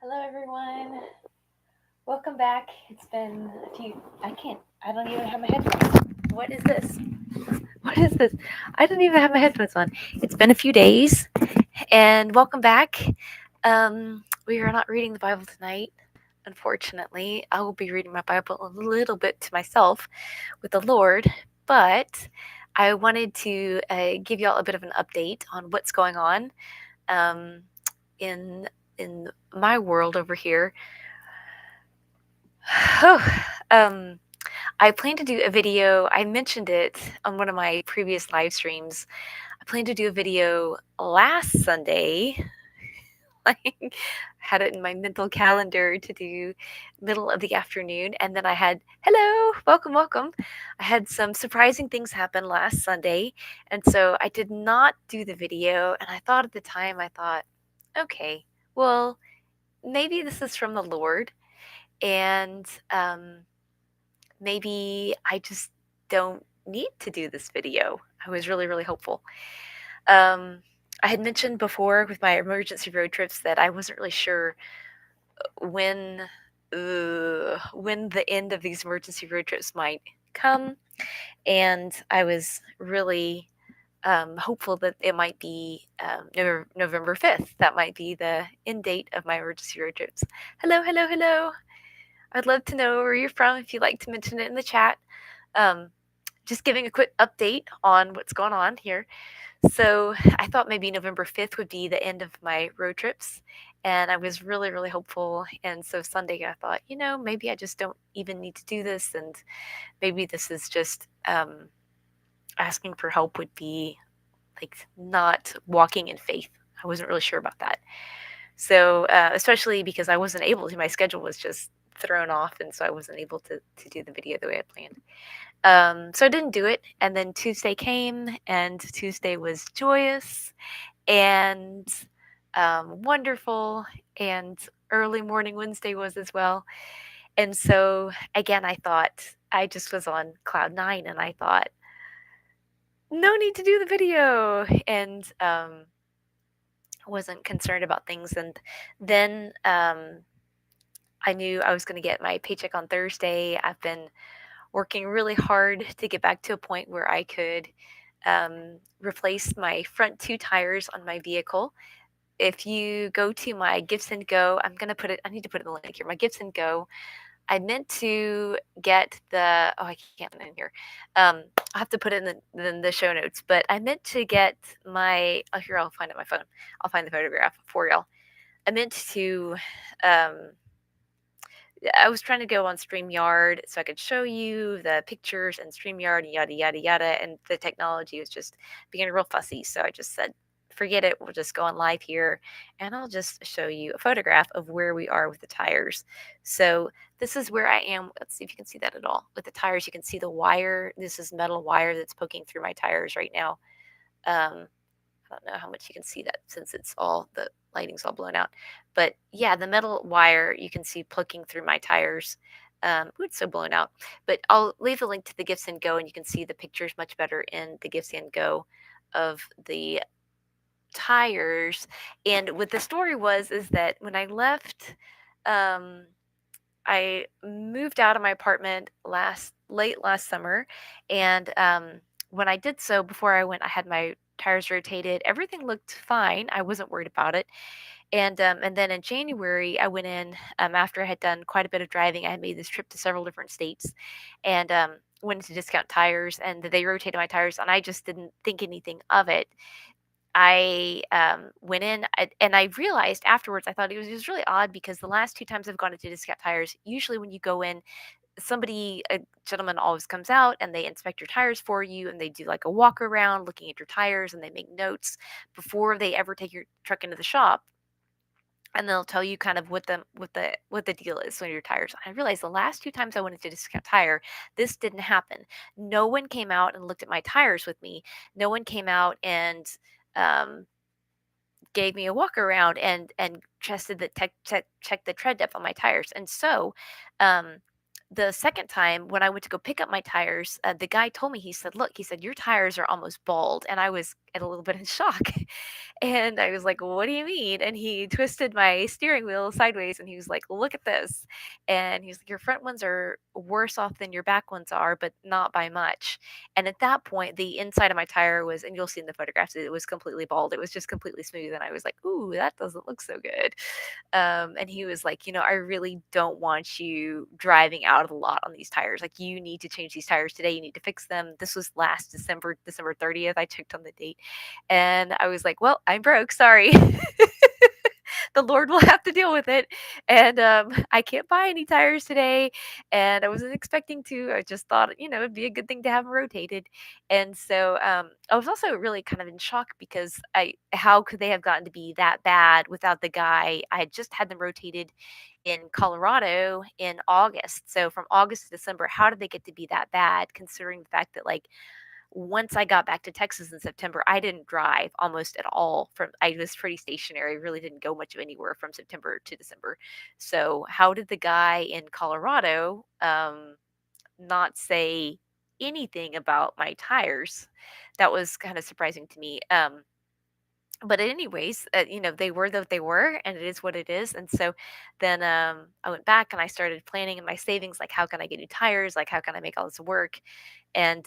Hello, everyone. Welcome back. It's been a few. I don't even have my headphones. What is this? What is this? I don't even have my headphones on. It's been a few days, and welcome back. We are not reading the Bible tonight, unfortunately. I will be reading my Bible a little bit to myself with the Lord, but I wanted to give y'all a bit of an update on what's going on um, in in my world over here. Oh, um, I plan to do a video. I mentioned it on one of my previous live streams. I planned to do a video last Sunday. Like, had it in my mental calendar to do middle of the afternoon, and then I had hello, welcome, welcome. I had some surprising things happen last Sunday, and so I did not do the video. And I thought at the time, I thought, okay, well, maybe this is from the Lord, and maybe I just don't need to do this video. I was really, really hopeful. Um, I had mentioned before with my emergency road trips that I wasn't really sure when when the end of these emergency road trips might come, and I was really hopeful that it might be November 5th. That might be the end date of my emergency road trips. Hello, hello, hello. I'd love to know where you're from if you'd like to mention it in the chat. Um, just giving a quick update on what's going on here. So I thought maybe November 5th would be the end of my road trips. And I was really, really hopeful. And so Sunday, I thought, maybe I just don't even need to do this. And maybe this is just asking for help would be like not walking in faith. I wasn't really sure about that. So, especially because I wasn't able to, my schedule was just thrown off. And so I wasn't able to do the video the way I planned. So I didn't do it. And then Tuesday came, and Tuesday was joyous and wonderful. And early morning Wednesday was as well. And so again, I thought I just was on cloud nine, and I thought, no need to do the video. And wasn't concerned about things. And then I knew I was going to get my paycheck on Thursday. I've been working really hard to get back to a point where I could replace my front two tires on my vehicle. If you go to my Gibson Go, I need to put it in the link here. My Gibson Go, I meant to get I can't put it in here. I'll have to put it in the show notes, but I meant to get here, I'll find it on my phone. I'll find the photograph for y'all. I meant to, um, I was trying to go on StreamYard so I could show you the pictures and StreamYard and yada, yada, yada. And the technology was just being real fussy. So I just said, forget it. We'll just go on live here, and I'll just show you a photograph of where we are with the tires. So this is where I am. Let's see if you can see that at all. With the tires, you can see the wire. This is metal wire that's poking through my tires right now. I don't know how much you can see that since the lighting's all blown out. But yeah, the metal wire you can see plugging through my tires. It's so blown out. But I'll leave a link to the Gibson Go, and you can see the pictures much better in the Gibson Go of the tires. And what the story is that when I left, um, I moved out of my apartment late last summer, and when I did so, before I went, I had my tires rotated. Everything looked fine. I wasn't worried about it. And then in January, I went in after I had done quite a bit of driving. I had made this trip to several different states, and went to Discount Tires, and they rotated my tires, and I just didn't think anything of it. I went in, and I realized afterwards, I thought it was really odd because the last two times I've gone into Discount Tires, usually when you go in, a gentleman always comes out and they inspect your tires for you, and they do like a walk around looking at your tires, and they make notes before they ever take your truck into the shop, and they'll tell you kind of what the deal is on your tires. I realized the last two times I went into Discount Tire, this didn't happen. No one came out and looked at my tires with me. No one came out and um, gave me a walk around and tested checked the tread depth on my tires. And so, um, the second time when I went to go pick up my tires, the guy told me, he said, "Look," he said, "your tires are almost bald," and I was a little bit in shock. And I was like, "What do you mean?" And he twisted my steering wheel sideways and he was like, "Look at this." And he was like, "Your front ones are worse off than your back ones are, but not by much." And at that point, the inside of my tire was, and you'll see in the photographs, it was completely bald. It was just completely smooth. And I was like, "Ooh, that doesn't look so good." And he was like, "I really don't want you driving out of the lot on these tires. Like, you need to change these tires today. You need to fix them." This was last December, December 30th. I checked on the date. And I was like, "Well, I'm broke. Sorry." The Lord will have to deal with it. And I can't buy any tires today. And I wasn't expecting to. I just thought, it'd be a good thing to have them rotated. And so I was also really kind of in shock because how could they have gotten to be that bad without the guy? I had just had them rotated in Colorado in August. So from August to December, how did they get to be that bad considering the fact that like once I got back to Texas in September, I didn't drive almost at all from I was pretty stationary, really didn't go much of anywhere from September to December. So how did the guy in Colorado not say anything about my tires? That was kind of surprising to me. But anyways, they were what they were, and it is what it is. And so then I went back and I started planning in my savings, like how can I get new tires, like how can I make all this work, and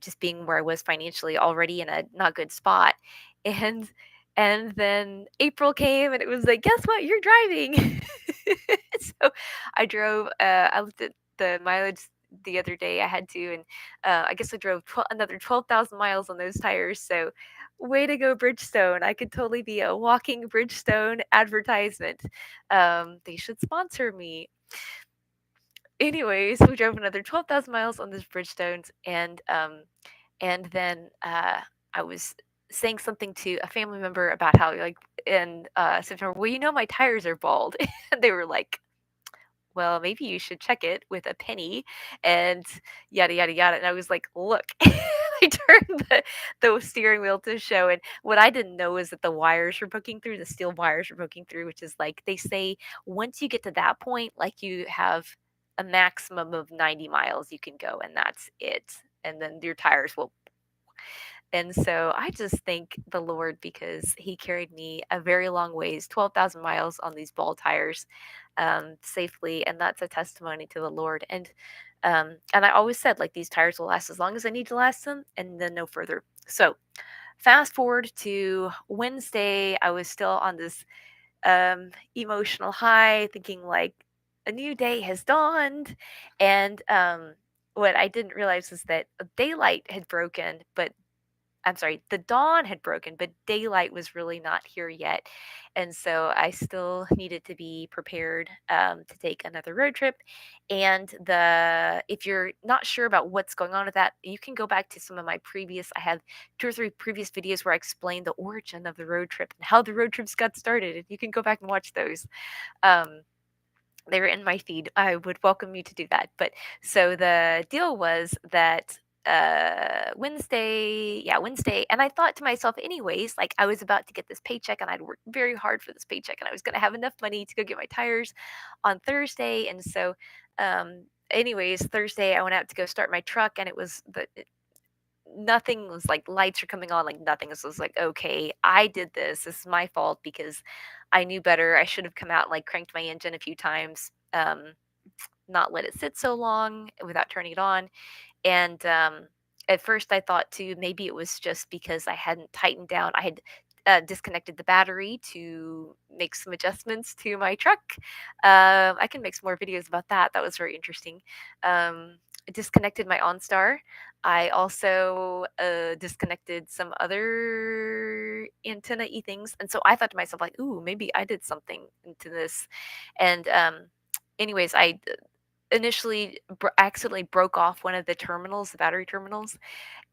just being where I was financially already in a not good spot, and then April came and it was like, guess what, you're driving. So I drove. I looked at the mileage the other day. I had to, and I guess I drove another 12,000 miles on those tires. So way to go, Bridgestone. I could totally be a walking Bridgestone advertisement. They should sponsor me. Anyways, we drove another 12,000 miles on this Bridgestones, and then I was saying something to a family member about how, like, in September, well, my tires are bald. And they were like, well, maybe you should check it with a penny and yada yada yada. And I was like, look, I turned the steering wheel to show. And what I didn't know is that the wires were poking through, the steel wires were poking through, which is like they say once you get to that point, like you have a maximum of 90 miles you can go, and that's it. And then your tires will. And so I just thank the Lord because He carried me a very long ways, 12,000 miles on these ball tires safely. And that's a testimony to the Lord. And I always said, like, these tires will last as long as I need to last them and then no further. So fast forward to Wednesday, I was still on this emotional high, thinking, like, a new day has dawned. And what I didn't realize is that daylight had broken, but I'm sorry, the dawn had broken, but daylight was really not here yet. And so I still needed to be prepared to take another road trip. And if you're not sure about what's going on with that, you can go back to some of my previous, I have 2 or 3 previous videos where I explained the origin of the road trip and how the road trips got started. And you can go back and watch those. Um, they were in my feed. I would welcome you to do that. But so the deal was that Wednesday, and I thought to myself, anyways, like I was about to get this paycheck and I'd worked very hard for this paycheck and I was going to have enough money to go get my tires on Thursday. And so, anyways, Thursday I went out to go start my truck and it was nothing was like lights are coming on, like nothing. This was like, okay, I did this. This is my fault because I knew better. I should have come out and like cranked my engine a few times, not let it sit so long without turning it on. And at first, I thought too maybe it was just because I hadn't tightened down. I had disconnected the battery to make some adjustments to my truck. I can make some more videos about that. That was very interesting. I disconnected my OnStar. I also disconnected some other antenna y things, and so I thought to myself like, "Ooh, maybe I did something into this." And anyways, I initially accidentally broke off one of the terminals, the battery terminals,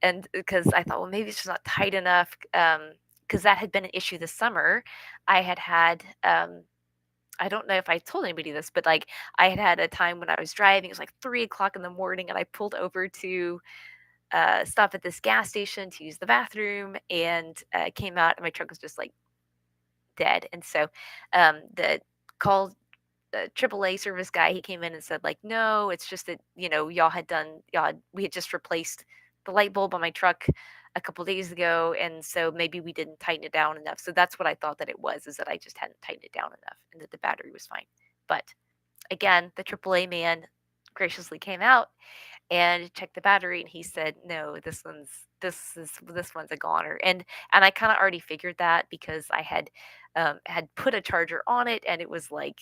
and because I thought, well, maybe it's just not tight enough. Because that had been an issue this summer. I had had. I don't know if I told anybody this, but like I had had a time when I was driving. It was like 3 o'clock in the morning, and I pulled over to stop at this gas station to use the bathroom, and came out, and my truck was just like dead. And so the call the AAA service guy, he came in and said like, "No, it's just that, we had just replaced the light bulb on my truck a couple days ago, and so maybe we didn't tighten it down enough. So that's what I thought that it was, is that I just hadn't tightened it down enough and that the battery was fine. But again, the AAA man graciously came out and checked the battery, and he said, "No, this one's a goner." And I kind of already figured that because I had put a charger on it, and it was like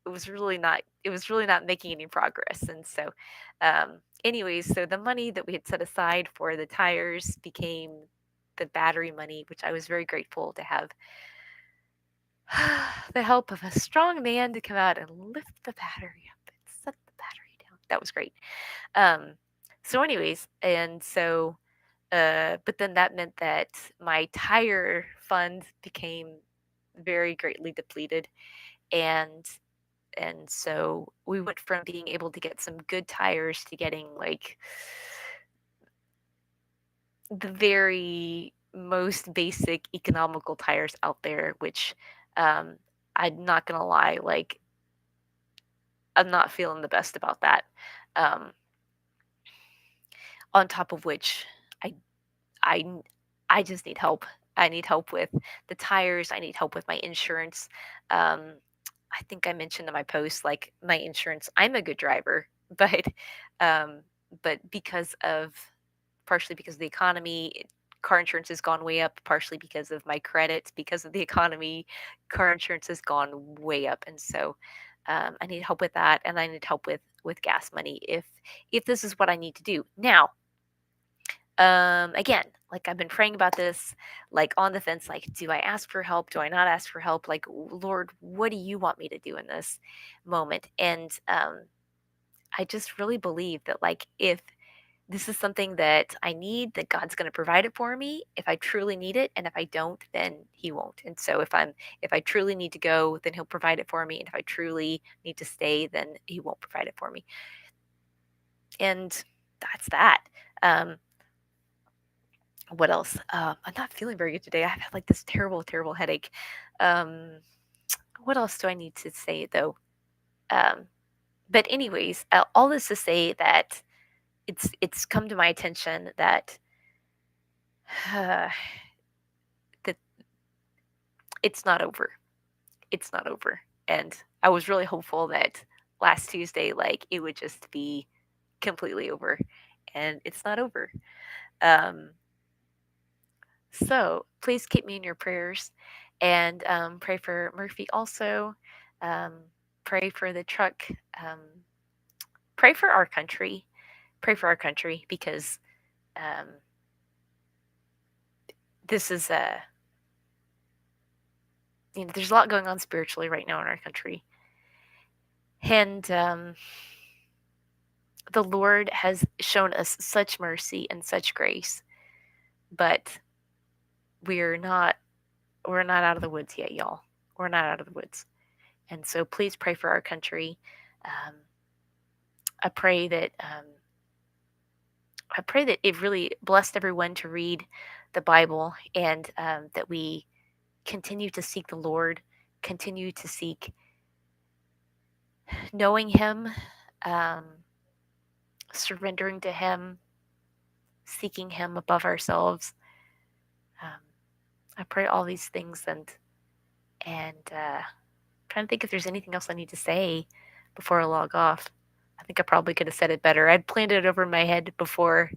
it was really not making any progress. And so, anyways, so the money that we had set aside for the tires became the battery money, which I was very grateful to have the help of a strong man to come out and lift the battery up and set the battery down. That was great. Um, so, anyways, and so, but then that meant that my tire fund became very greatly depleted, and so we went from being able to get some good tires to getting like the very most basic economical tires out there, which um, I'm not gonna lie, like I'm not feeling the best about that. Um, on top of which, I I n- I just need help. I need help with the tires. I need help with my insurance. Um, I think I mentioned in my post, like my insurance. I'm a good driver, um, but because of partially because of the economy, car insurance has gone way up. Partially because of my credit, because of the economy, car insurance has gone way up, and so I need help with that, and I need help with gas money if this is what I need to do now. Again, like I've been praying about this, like on the fence, like, do I ask for help? Do I not ask for help? Like, Lord, what do you want me to do in this moment? And I just really believe that, like, if this is something that I need, that God's going to provide it for me if I truly need it. And if I don't, then He won't. And so if I truly need to go, then He'll provide it for me. And if I truly need to stay, then He won't provide it for me. And that's that. Um, What else? I'm not feeling very good today. I've had like this terrible, terrible headache. Um, what else do I need to say though? Um, but anyways, all this to say that it's come to my attention that uh, that it's not over. It's not over, and I was really hopeful that last Tuesday, like it would just be completely over, and it's not over. Um, So please keep me in your prayers, and pray for Murphy also. Um, Pray for the truck. Um, Pray for our country. Pray for our country because um, this is a there's a lot going on spiritually right now in our country, and the Lord has shown us such mercy and such grace, but we're not we're not out of the woods yet, y'all. We're not out of the woods, and so please pray for our country. Um, I pray that it really blessed everyone to read the Bible, and that we continue to seek the Lord, continue to seek knowing Him, um, surrendering to Him, seeking Him above ourselves. Um, I pray all these things, and trying to think if there's anything else I need to say before I log off. I think I probably could have said it better. I'd planned it over in my head before,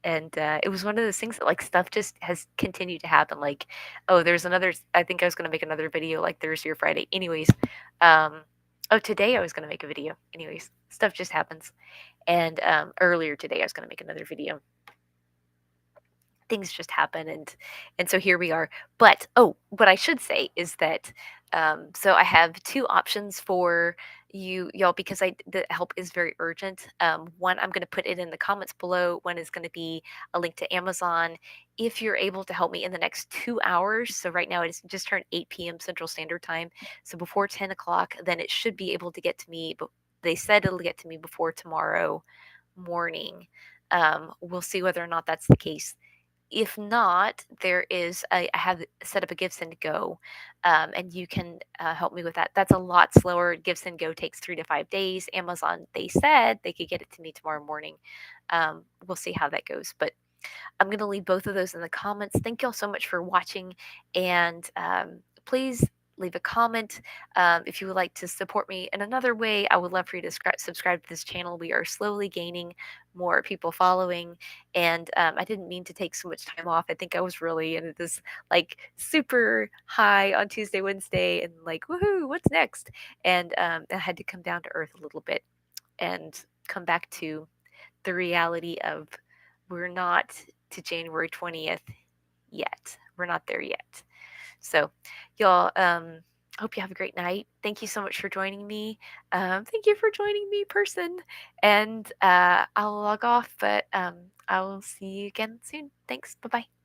and it was one of those things that like stuff just has continued to happen. Like, oh, there's another. I think I was gonna make another video like Thursday or Friday. Anyways, oh, today I was gonna make a video. Anyways, stuff just happens. And earlier today I was gonna make another video. Things just happen, and so here we are. But oh, what I should say is that so I have two options for y'all, because the help is very urgent. One, I'm going to put it in the comments below. One is going to be a link to Amazon. If you're able to help me in the next 2 hours, so right now it's just turned 8 p.m. Central Standard Time, so before 10 o'clock, then it should be able to get to me. But they said it'll get to me before tomorrow morning. We'll see whether or not that's the case. If not, I have set up a GiveSendGo, and you can help me with that. That's a lot slower. GiveSendGo takes 3 to 5 days. Amazon, they said they could get it to me tomorrow morning. We'll see how that goes, but I'm going to leave both of those in the comments. Thank you all so much for watching. And please leave a comment if you would like to support me in another way. I would love for you to subscribe to this channel. We are slowly gaining more people following. And I didn't mean to take so much time off. I think I was really in this like super high on Tuesday, Wednesday, and like, woohoo, what's next? And I had to come down to earth a little bit and come back to the reality of we're not to January 20th yet. We're not there yet. So, y'all, hope you have a great night. Thank you so much for joining me. Thank you for joining me, person. And I'll log off, but I will see you again soon. Thanks. Bye bye.